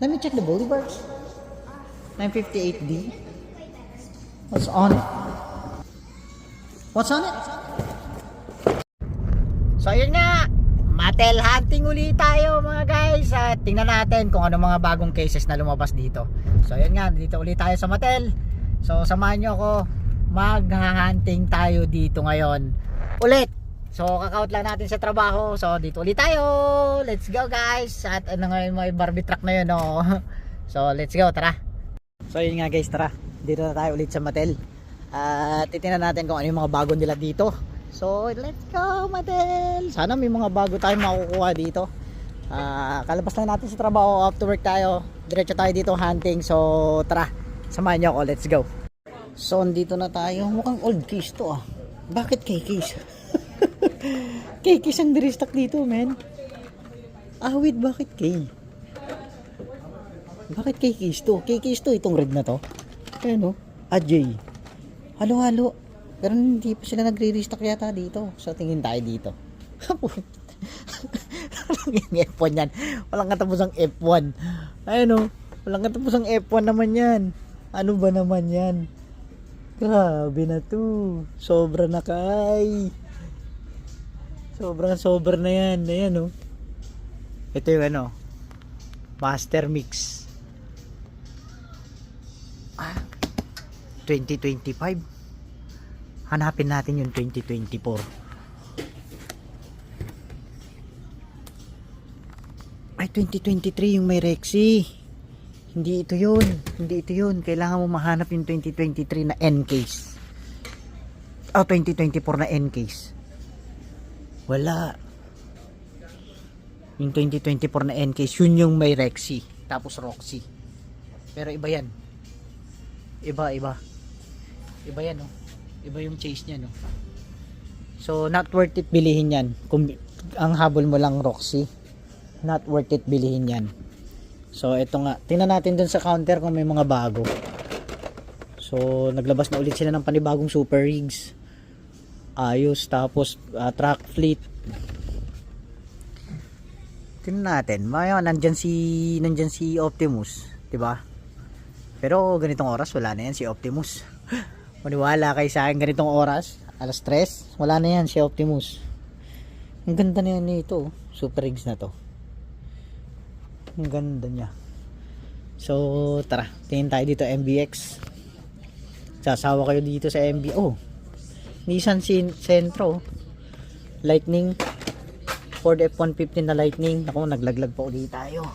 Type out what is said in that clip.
Let me check the boulevards. 958D. What's on it? What's on it? So ayun nga, Mattel hunting ulit tayo mga guys. At tingnan natin kung ano mga bagong cases na lumabas dito. So ayun nga, dito ulit tayo sa Mattel. So samahan nyo ako, mag-hunting tayo dito ngayon ulit. So kakaut lang natin sa trabaho. So dito ulit tayo. Let's go guys. At ano ngayon, may Barbie truck na yun, no? So let's go, tara. So yun nga guys, tara. Dito na tayo ulit sa Mattel. At titingnan natin kung ano yung mga bago nila dito. So let's go Mattel. Sana may mga bago tayong makukuha dito. Kalabas lang natin sa trabaho, off to work tayo. Diretso tayo dito hunting. So tara, samahan nyo ako, let's go. So andito na tayo. Mukhang old case to ah. Bakit K-case? K-case ang direstock dito, men. Wait, bakit K? Bakit K-case to? K-case to, itong red na to. Ayan o, J. Halo-halo. Pero hindi pa sila nagre-restock yata dito. So tingin tayo dito. Yung F1 yan. Walang katapusang F1. Ayan o, walang katapusang F1 naman yan. Ano ba naman yan? Grabe na to. Sobra na kay. Sobra na yan. Ayan o. Ito yung ano, Master Mix. 2025. Hanapin natin yung 2024. Ay, 2023 yung may Rexy. Hindi ito yun. Kailangan mo mahanap yung 2023 na N-case. 2024 na N-case. Wala. Yung 2024 na N-case, yun yung may Rexy. Tapos Roxy. Pero iba yan. Iba yan, no? Iba yung chase niya, no? So not worth it bilihin yan. Kung ang habol mo lang Roxy, not worth it bilihin yan. So ito nga, tingnan natin dun sa counter kung may mga bago. So naglabas na ulit sila ng panibagong super rigs. Ayos. Tapos track fleet. Tingnan natin. Nandyan si Optimus, 'di ba? Pero ganitong oras wala na yan si Optimus. Maniwala kayo sa akin, ganitong oras, alas 3, wala na yan si Optimus. Ang ganda na yan nito, super rigs na to. Ang ganda niya. So tara, tingin tayo dito MBX. Sasawa kayo dito sa Nissan Sentro Lightning, Ford F-150 na Lightning. Ako, naglaglag pa ulit tayo.